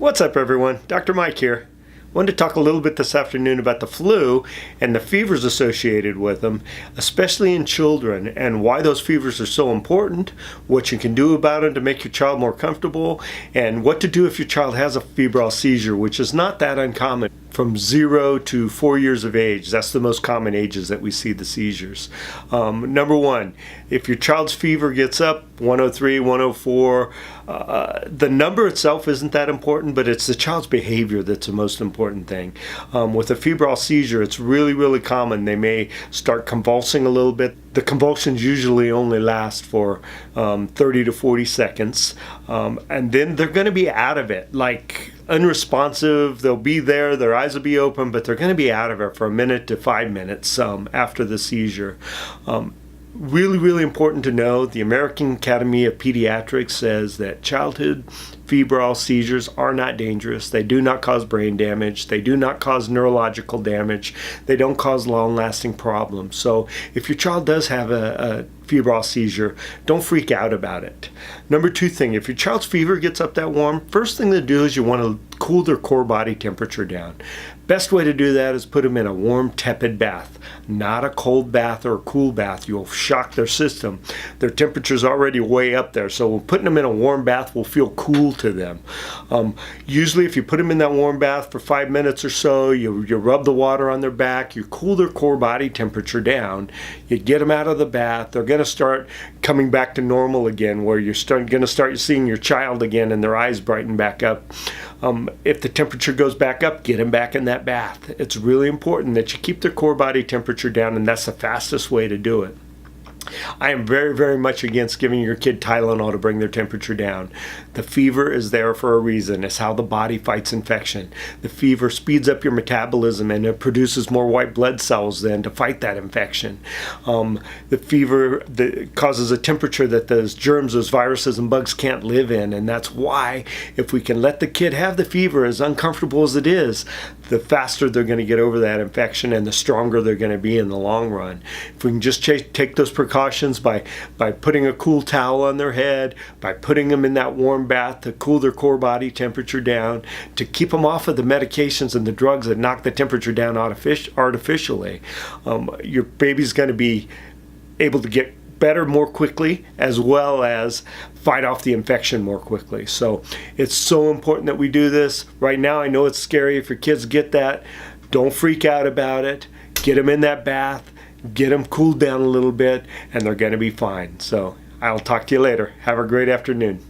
What's up, everyone? Dr. Mike here. Wanted to talk a little bit this afternoon about the flu and the fevers associated with them, especially in children, and why those fevers are so important, what you can do about them to make your child more comfortable, and what to do if your child has a febrile seizure, which is not that uncommon. From 0 to 4 years of age, that's the most common ages that we see the seizures. Number one, if your child's fever gets up 103, 104, the number itself isn't that important, but it's the child's behavior that's the most important thing. With a febrile seizure, it's really common. They may start convulsing a little bit. The convulsions usually only last for 30 to 40 seconds, and then they're going to be out of it, like unresponsive. They'll be there, their eyes will be open, but they're going to be out of it for a minute to 5 minutes after the seizure. Really important to know, the American Academy of Pediatrics says that childhood febrile seizures are not dangerous. They do not cause brain damage. They do not cause neurological damage. They don't cause long-lasting problems. So if your child does have a febrile seizure, don't freak out about it. Number two thing, if your child's fever gets up that warm, first thing to do is you want to cool their core body temperature down. Best way to do that is put them in a warm, tepid bath, not a cold bath or a cool bath. You'll shock their system. Their temperature's already way up there, so putting them in a warm bath will feel cool to them. Usually if you put them in that warm bath for 5 minutes or so, you rub the water on their back, you cool their core body temperature down, you get them out of the bath, they're going to start coming back to normal again, where you're going to start seeing your child again and their eyes brighten back up. If the temperature goes back up, get them back in that bath. It's really important that you keep their core body temperature down, and that's the fastest way to do it. I am very much against giving your kid Tylenol to bring their temperature down. The fever is there for a reason. It's how the body fights infection. The fever speeds up your metabolism and it produces more white blood cells then to fight that infection. The fever causes a temperature that those germs, those viruses and bugs can't live in, and that's why if we can let the kid have the fever, as uncomfortable as it is, the faster they're going to get over that infection and the stronger they're going to be in the long run. If we can just take those precautions by putting a cool towel on their head, by putting them in that warm bath to cool their core body temperature down, to keep them off of the medications and the drugs that knock the temperature down artificially, your baby's going to be able to get better more quickly, as well as fight off the infection more quickly. So it's so important that we do this. Right now, I know it's scary if your kids get that. Don't freak out about it. Get them in that bath, get them cooled down a little bit, and they're going to be fine. So I'll talk to you later. Have a great afternoon.